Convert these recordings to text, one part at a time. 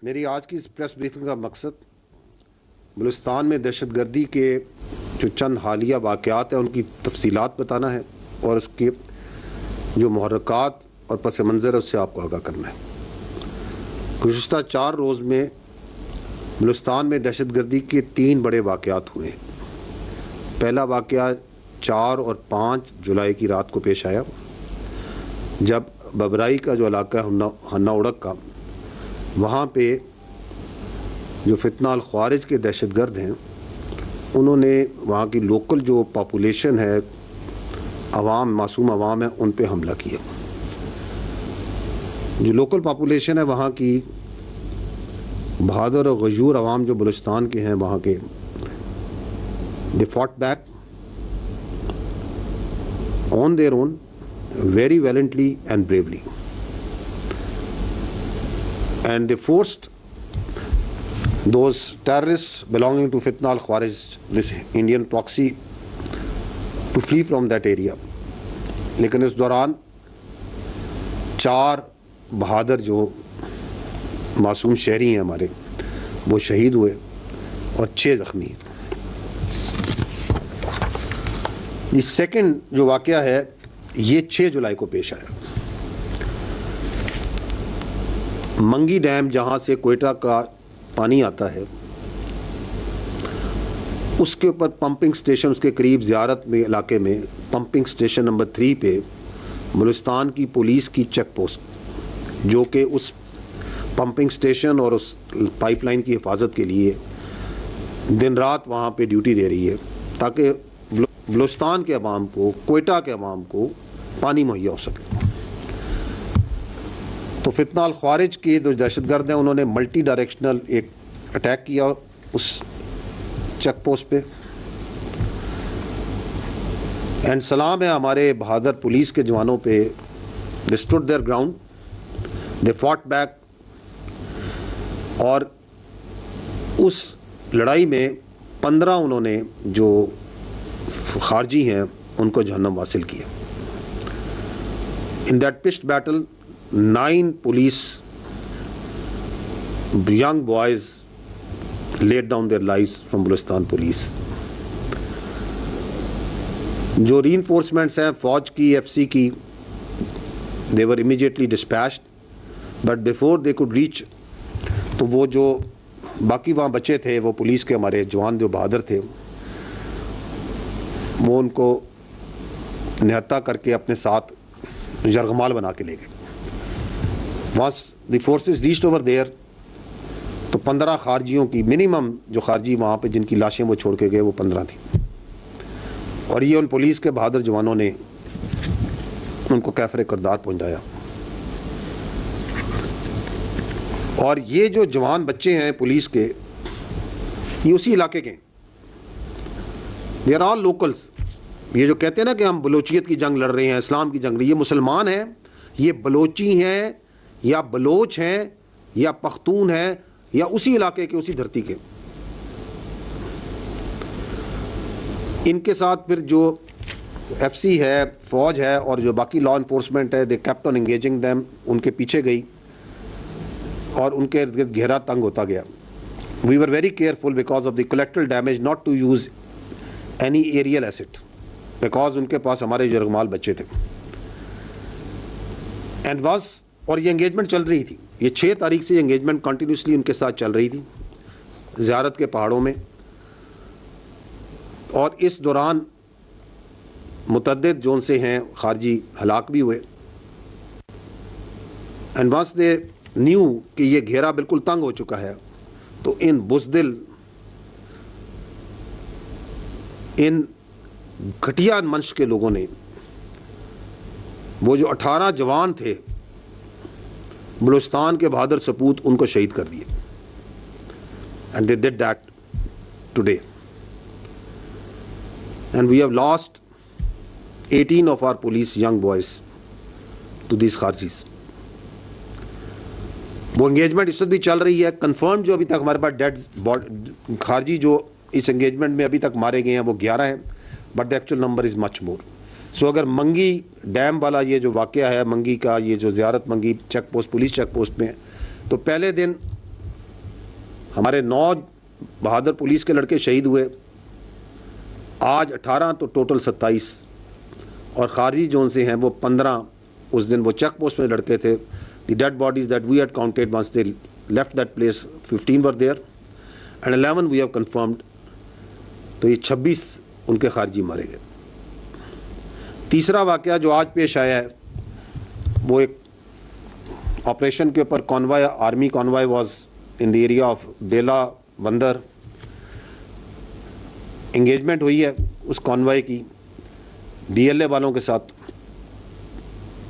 میری آج کی اس پریس بریفنگ کا مقصد بلوچستان میں دہشت گردی کے جو چند حالیہ واقعات ہیں ان کی تفصیلات بتانا ہے اور اس کے جو محرکات اور پس منظر ہے اس سے آپ کو آگاہ کرنا ہے۔ گزشتہ 4 روز میں بلوچستان میں دہشت گردی کے 3 بڑے واقعات ہوئے ہیں۔ پہلا واقعہ 4 اور 5 جولائی کی رات کو پیش آیا جب ببرائی کا جو علاقہ ہے ہنہ اڑک کا، وہاں پہ جو فتنہ الخوارج کے دہشت گرد ہیں انہوں نے وہاں کی لوکل جو پاپولیشن ہے، عوام، معصوم عوام ہے، ان پہ حملہ کیا۔ جو لوکل پاپولیشن ہے وہاں کی بہادر اور غیور عوام جو بلوچستان کے ہیں وہاں کے، they fought back on their own very valiantly and bravely, and they forced those terrorists belonging to Fitna al-Khawarij, this Indian proxy, to flee from that area. لیکن اس دوران 4 بہادر جو معصوم شہری ہیں ہمارے وہ شہید ہوئے اور 6 زخمی ہیں۔ یہ سیکنڈ جو واقعہ ہے یہ 6 جولائی کو پیش آیا۔ منگی ڈیم جہاں سے کوئٹہ کا پانی آتا ہے اس کے اوپر پمپنگ سٹیشن، اس کے قریب زیارت میں علاقے میں پمپنگ سٹیشن نمبر 3 پہ بلوچستان کی پولیس کی چیک پوسٹ جو کہ اس پمپنگ سٹیشن اور اس پائپ لائن کی حفاظت کے لیے دن رات وہاں پہ ڈیوٹی دے رہی ہے تاکہ بلوچستان کے عوام کو، کوئٹہ کے عوام کو پانی مہیا ہو سکے۔ تو فتنہ الخوارج کے جو دہشت گرد ہیں انہوں نے ملٹی ڈائریکشنل ایک اٹیک کیا اس چیک پوسٹ پہ، اینڈ سلام ہے ہمارے بہادر پولیس کے جوانوں پہ، they stood their ground, they fought back، اور اس لڑائی میں 15 انہوں نے جو خارجی ہیں ان کو جہنم واصل کیا۔ In that pitched battle 9 police young boys laid down their lives from Balochistan police۔ جو ری انفورسمنٹس ہیں فوج کی، ایف سی کی، they were immediately dispatched, but before they could reach، تو وہ جو باقی وہاں بچے تھے وہ پولیس کے ہمارے جوان جو بہادر تھے وہ ان کو نہتہ کر کے اپنے ساتھ یرغمال بنا کے لے گئے۔ once the forces reached over there تو 15 خارجیوں کی منیمم جو خارجی وہاں پہ جن کی لاشیں وہ چھوڑ کے گئے وہ 15 تھیں، اور یہ ان پولیس کے بہادر جوانوں نے ان کو کیفر کردار پہنچایا۔ اور یہ جو جوان بچے ہیں پولیس کے یہ اسی علاقے کے ہیں، they are all locals۔ یہ جو کہتے ہیں نا کہ ہم بلوچیت کی جنگ لڑ رہے ہیں، اسلام کی جنگ، یہ مسلمان ہیں، یہ بلوچی ہیں یا بلوچ ہیں یا پختون ہیں یا اسی علاقے کے، اسی دھرتی کے۔ ان کے ساتھ پھر جو ایف سی ہے، فوج ہے اور جو باقی لا انفورسمنٹ ہے، they kept on engaging them, ان کے پیچھے گئی اور ان کے ارد گرد گھیرا تنگ ہوتا گیا۔ We were very careful because of the collateral damage not to use any aerial asset, because ان کے پاس ہمارے یرغمال بچے تھے، اینڈ واز، اور یہ انگیجمنٹ چل رہی تھی، یہ 6 تاریخ سے یہ انگیجمنٹ کنٹینیوسلی ان کے ساتھ چل رہی تھی زیارت کے پہاڑوں میں، اور اس دوران متعدد جو ان سے ہیں خارجی ہلاک بھی ہوئے۔ اینڈ وانس دے نیو کہ یہ گھیرا بالکل تنگ ہو چکا ہے تو ان بزدل، ان گھٹیا منش کے لوگوں نے وہ جو 18 جوان تھے بلوچستان کے بہادر سپوت ان کو شہید کر دیے، and they dead that today, and we have lost 18 of our police young boys to these خارجیز۔ وہ انگیجمنٹ اس وقت بھی چل رہی ہے، کنفرم جو ابھی تک ہمارے پاس ڈیڈ خارجی جو اس انگیجمنٹ میں ابھی تک مارے گئے ہیں وہ 11 ہیں، but the actual number is much more. So اگر منگی ڈیم والا یہ جو واقعہ ہے، منگی کا یہ جو Ziarat Mangi check post, police check post میں، تو پہلے دن ہمارے 9 بہادر پولیس کے لڑکے شہید ہوئے, آج 18 تو ٹوٹل 27, اور خارجی جو سے ہیں وہ 15. اس دن وہ چیک پوسٹ میں لڑکے تھے. The dead bodies that we had counted once they left that place 15 were there and 11 we have confirmed. تو یہ 26 ان کے خارجی مارے گئے. تیسرا واقعہ جو آج پیش آیا ہے وہ ایک آپریشن کے اوپر convoy, army convoy was in the area of Bela Bandar. Engagement ہوئی ہے اس کانوائے کی DLA والوں کے ساتھ.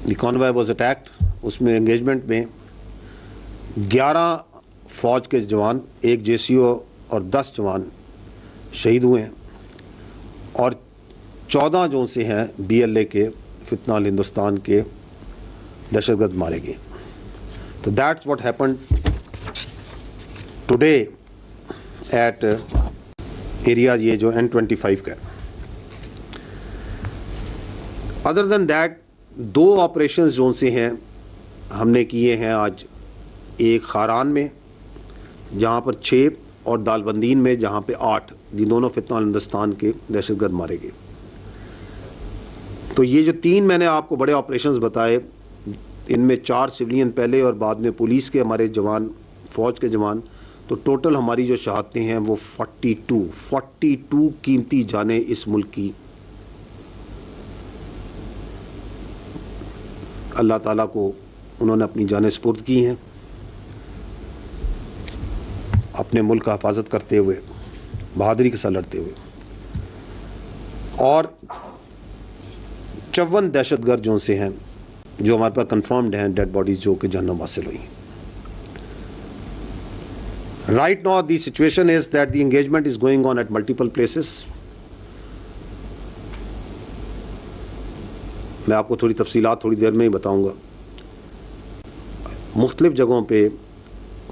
دی کانوائے واز اٹیکڈ. اس میں انگیجمنٹ میں 11 فوج کے جوان, 1 JCO اور 10 جوان شہید ہوئے ہیں, اور 14 جو سے ہیں BLA کے فتنہ ہندوستان کے دہشت گرد مارے گئے. تو that's what happened today at area یہ جو N25 کا. ادر دین دیٹ 2 آپریشنز جو سے ہیں ہم نے کیے ہیں آج, ایک خاران میں جہاں پر 6 اور دالبندین میں جہاں پہ 8, یہ دونوں فتنہ ہندوستان کے دہشت گرد مارے گئے. تو یہ جو 3 میں نے آپ کو بڑے آپریشنز بتائے, ان میں 4 سویلین پہلے اور بعد میں پولیس کے ہمارے جوان, فوج کے جوان. تو ٹوٹل ہماری جو شہادتیں ہیں وہ 42 قیمتی جانیں اس ملک کی اللہ تعالیٰ کو انہوں نے اپنی جانیں سپرد کی ہیں, اپنے ملک کا حفاظت کرتے ہوئے, بہادری کے ساتھ لڑتے ہوئے. اور 54 دہشت گرد جو سے ہیں جو ہمارے پاس کنفرمڈ ہیں ڈیڈ باڈیز جو کہ جہنم حاصل ہوئی ہیں. Right now the situation is that the engagement is going on at multiple places. میں آپ کو تھوڑی تفصیلات تھوڑی دیر میں ہی بتاؤں گا. مختلف جگہوں پہ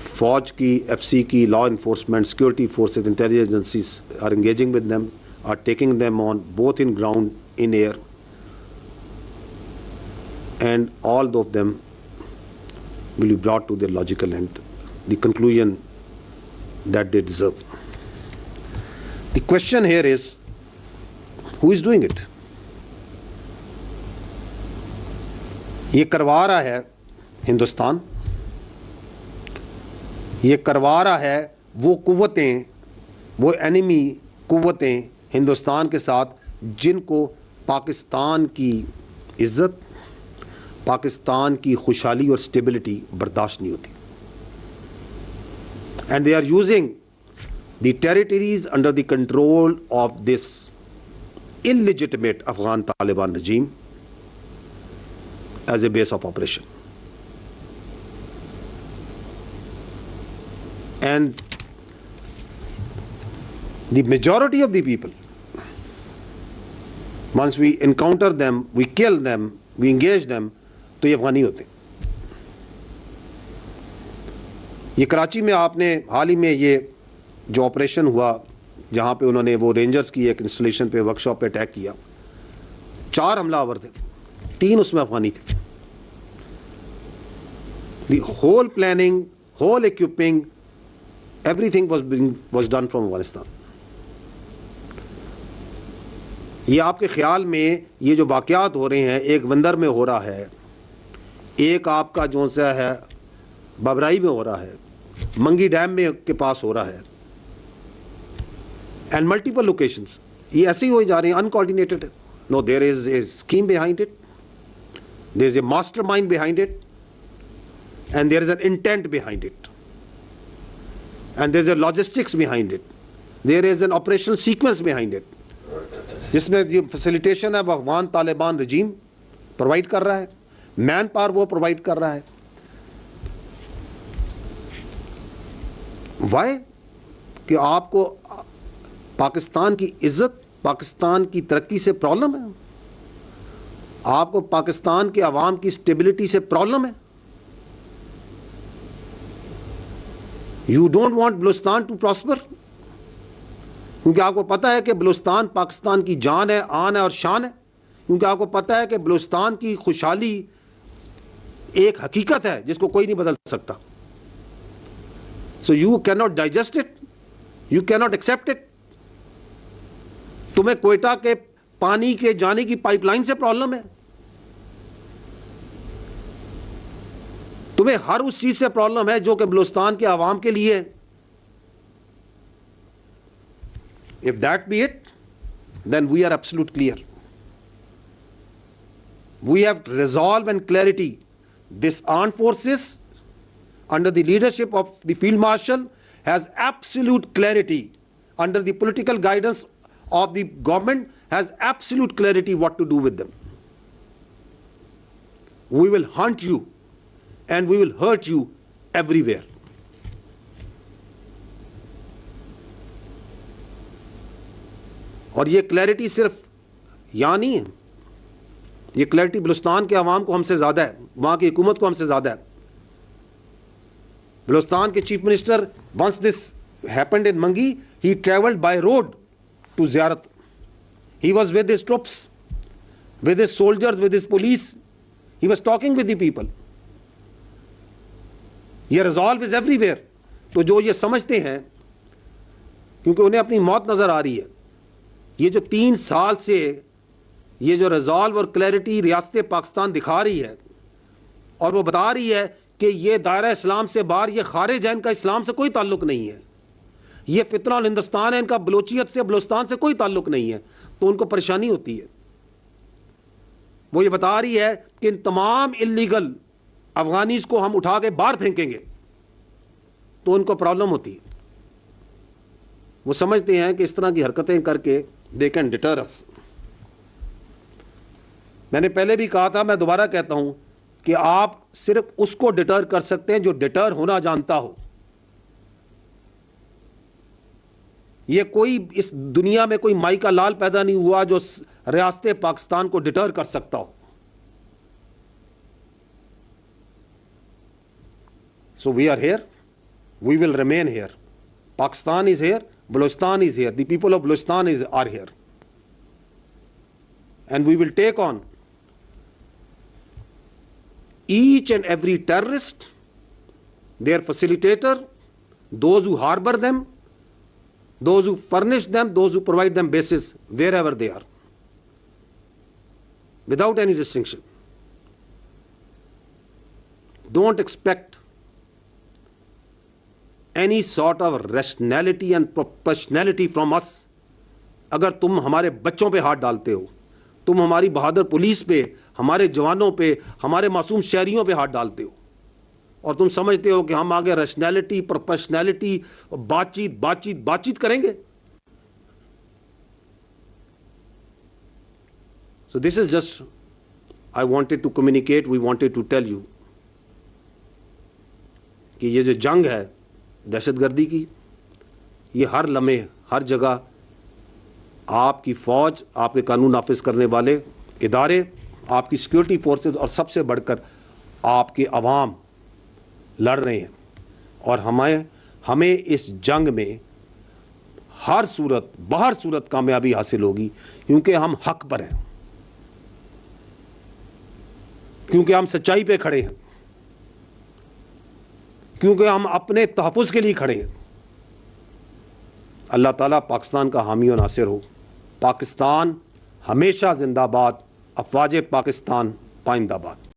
فوج کی, FC کی, law enforcement, security forces, intelligence agencies are engaging with them, are taking them on both in ground, in air, and all of them will be brought to their logical end, the conclusion that they deserve. The question here is, who is doing it? یہ کروا رہا ہے ہندوستان, یہ کروا رہا ہے وہ قوتیں, وہ اینیمی قوتیں ہندوستان کے ساتھ جن کو پاکستان کی عزت, پاکستان کی خوشحالی اور اسٹیبلٹی برداشت نہیں ہوتی. And they are using the territories under the control of this illegitimate Afghan Taliban regime as a base of operation. And the majority of the people, once we encounter them, we kill them, we engage them, تو یہ افغانی ہوتے ہیں. یہ کراچی میں آپ نے حال ہی میں یہ جو آپریشن ہوا جہاں پہ انہوں نے وہ رینجرز کی ایک انسٹالیشن پہ, ورک شاپ پہ اٹیک کیا, 4 حملہ آور تھے, 3 اس میں افغانی تھے. The whole planning, whole occupying, everything was done from Afghanistan. یہ آپ کے خیال میں یہ جو واقعات ہو رہے ہیں, ایک وندر میں ہو رہا ہے, ایک آپ کا جو سا ہے بابرائی میں ہو رہا ہے, منگی ڈیم میں کے پاس ہو رہا ہے, اینڈ ملٹیپل لوکیشنز, یہ ایسے ہی ہو جا رہے ہیں, uncoordinated. No, there is a scheme behind it, there is a mastermind behind it, and there is an intent behind it, and there is a logistics behind it, there is an operational sequence behind it, جس میں یہ facilitation ہے وہ افغان طالبان رجیم provide کر رہا ہے, man power وہ provide کر رہا ہے. وائی؟ کہ آپ کو پاکستان کی عزت, پاکستان کی ترقی سے پرابلم ہے, آپ کو پاکستان کے عوام کی اسٹیبلٹی سے پرابلم ہے. You don't want Balochistan to prosper, کیونکہ آپ کو پتہ ہے کہ بلوچستان پاکستان کی جان ہے, آن ہے اور شان ہے, کیونکہ آپ کو پتہ ہے کہ بلوچستان کی خوشحالی ایک حقیقت ہے جس کو کوئی نہیں بدل سکتا. So you cannot digest it, you cannot accept it. تمہیں کوئٹہ کے پانی کے جانے کی پائپ لائن سے پرابلم ہے, تمہیں ہر اس چیز سے پرابلم ہے جو کہ بلوچستان کے عوام کے لیے. If that be it, then we are absolute clear. We have resolve and clarity. This armed forces under the leadership of the Field Marshal has absolute clarity, under the political guidance of the government has absolute clarity what to do with them. We will hunt you and we will hurt you everywhere. اور یہ clarity صرف یہاں نہیں ہے, یہ clarity Balochistan کے عوام کو ہم سے زیادہ ہے, وہاں کی حکومت کو ہم سے زیادہ ہے. بلوچستان کے chief minister, once this happened in Mangi, he traveled by road to Ziyarat. He was with his troops, with his soldiers, with his police. He was talking with the people. یہ resolve is everywhere. تو جو یہ سمجھتے ہیں, کیونکہ انہیں اپنی موت نظر آ رہی ہے, یہ جو 3 سال سے یہ جو ریزالو اور کلیئرٹی ریاست پاکستان دکھا رہی ہے اور وہ بتا رہی ہے کہ یہ دائرہ اسلام سے باہر, یہ خارج ہے, ان کا اسلام سے کوئی تعلق نہیں ہے, یہ فتنہ الہندوستان ہے, ان کا بلوچیت سے بلوچستان سے کوئی تعلق نہیں ہے, تو ان کو پریشانی ہوتی ہے. وہ یہ بتا رہی ہے کہ ان تمام اللیگل افغانیز کو ہم اٹھا کے باہر پھینکیں گے, تو ان کو پرابلم ہوتی ہے. وہ سمجھتے ہیں کہ اس طرح کی حرکتیں کر کے they can deter us. میں نے پہلے بھی کہا تھا, میں دوبارہ کہتا ہوں کہ آپ صرف اس کو ڈٹر کر سکتے ہیں جو ڈٹر ہونا جانتا ہو. یہ کوئی اس دنیا میں کوئی مائی کا لال پیدا نہیں ہوا جو ریاست پاکستان کو ڈٹر کر سکتا ہو. So we are here, we will remain here. Pakistan is here, Balochistan is here, the people of Balochistan are here. And we will take on each and every terrorist, their facilitator, those who harbor them, those who furnish them, those who provide them bases wherever they are, without any distinction. Don't expect any sort of rationality and proportionality from us. اگر تم ہمارے بچوں پہ ہاتھ ڈالتے ہو, تم ہماری بہادر police پہ, ہمارے جوانوں پہ, ہمارے معصوم شہریوں پہ ہاتھ ڈالتے ہو, اور تم سمجھتے ہو کہ ہم آگے ریشنلٹی, پروفیشنلٹی, بات چیت کریں گے. So this is just, I wanted to communicate, we wanted to tell you کہ یہ جو جنگ ہے دہشت گردی کی, یہ ہر لمحے ہر جگہ آپ کی فوج, آپ کے قانون نافذ کرنے والے ادارے, آپ کی سیکیورٹی فورسز اور سب سے بڑھ کر آپ کے عوام لڑ رہے ہیں. اور ہمیں اس جنگ میں ہر صورت کامیابی حاصل ہوگی, کیونکہ ہم حق پر ہیں, کیونکہ ہم سچائی پہ کھڑے ہیں, کیونکہ ہم اپنے تحفظ کے لیے کھڑے ہیں. اللہ تعالیٰ پاکستان کا حامی و ناصر ہو. پاکستان ہمیشہ زندہ باد. افواج پاکستان پائندہ باد.